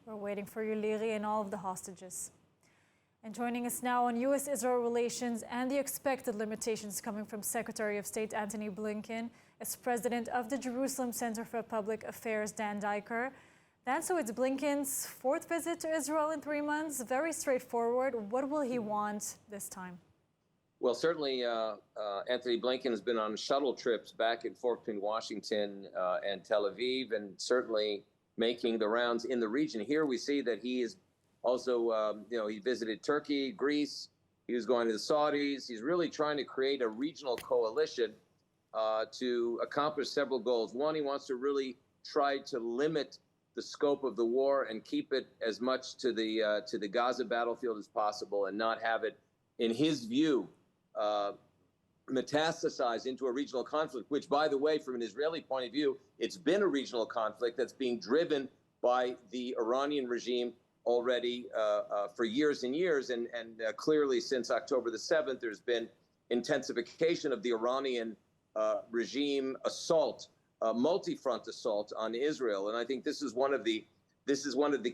We're waiting for you, Liri, and all of the hostages. And joining us now on U.S.-Israel relations and the expected limitations coming from Secretary of State Antony Blinken is President of the Jerusalem Center for Public Affairs, Dan Diker. Dan, so it's Blinken's fourth visit to Israel in 3 months. Very straightforward. What will he want this time? Well, certainly Antony Blinken has been on shuttle trips back and forth between Washington and Tel Aviv, and certainly making the rounds in the region. Here we see that he is also, he visited Turkey, Greece. He was going to the Saudis. He's really trying to create a regional coalition to accomplish several goals. One, he wants to really try to limit the scope of the war and keep it as much to the Gaza battlefield as possible, and not have it, in his view, metastasize into a regional conflict, which, by the way, from an Israeli point of view, it's been a regional conflict that's being driven by the Iranian regime already for years and years. And clearly, since October the 7th, there's been intensification of the Iranian regime assault, multi-front assault on Israel. And I think this is one of the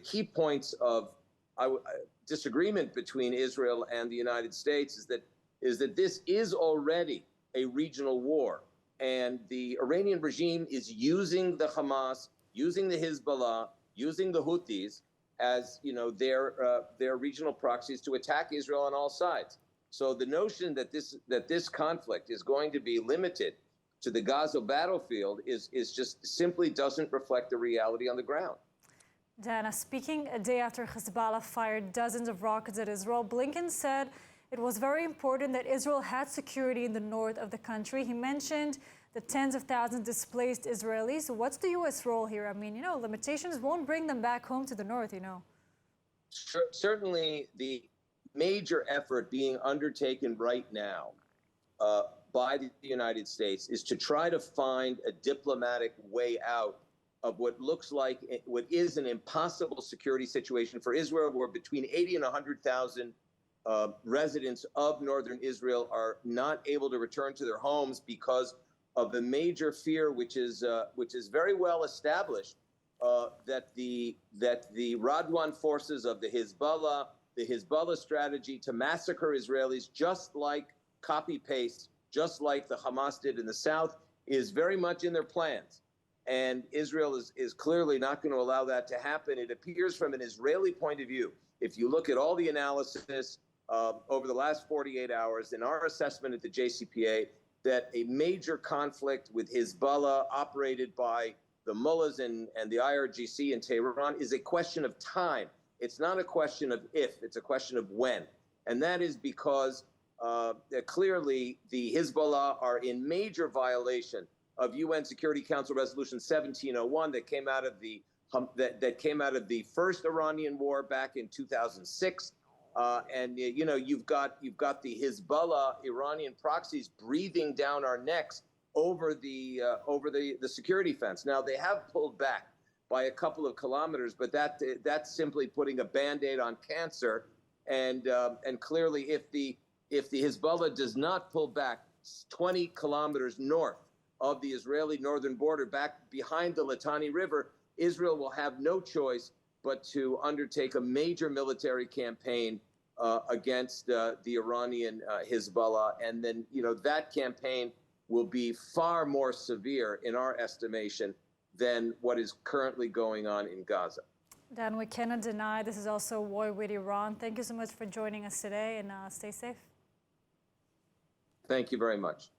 key points of disagreement between Israel and the United States, is that this is already a regional war. And the Iranian regime is using the Hamas, using the Hezbollah, using the Houthis as their regional proxies to attack Israel on all sides. So the notion that this conflict is going to be limited to the Gaza battlefield is just simply doesn't reflect the reality on the ground. Dana, speaking a day after Hezbollah fired dozens of rockets at Israel, Blinken said it was very important that Israel had security in the north of the country. He mentioned the tens of thousands displaced Israelis. What's the U.S. role here? I mean, limitations won't bring them back home to the north, Certainly, the major effort being undertaken right now by the United States is to try to find a diplomatic way out of what looks like, what is an impossible security situation for Israel, where between 80 and 100,000 residents of northern Israel are not able to return to their homes because of the major fear, which is very well established, that the Radwan forces of the Hezbollah strategy to massacre Israelis, just like copy-paste, just like the Hamas did in the south, is very much in their plans. And Israel is clearly not going to allow that to happen. It appears from an Israeli point of view, if you look at all the analysis over the last 48 hours in our assessment at the JCPA, that a major conflict with Hezbollah operated by the mullahs and the IRGC in Tehran is a question of time. It's not a question of if, it's a question of when. And that is because clearly the Hezbollah are in major violation of UN Security Council Resolution 1701 that came out of the first Iranian war back in 2006. And you've got the Hezbollah Iranian proxies breathing down our necks over the security fence. Now, they have pulled back by a couple of kilometers, but that's simply putting a Band-Aid on cancer. And clearly, if the Hezbollah does not pull back 20 kilometers north of the Israeli northern border, back behind the Litani River, Israel will have no choice but to undertake a major military campaign against the Iranian Hezbollah. And then, that campaign will be far more severe, in our estimation, than what is currently going on in Gaza. Dan, we cannot deny this is also a war with Iran. Thank you so much for joining us today, and stay safe. Thank you very much.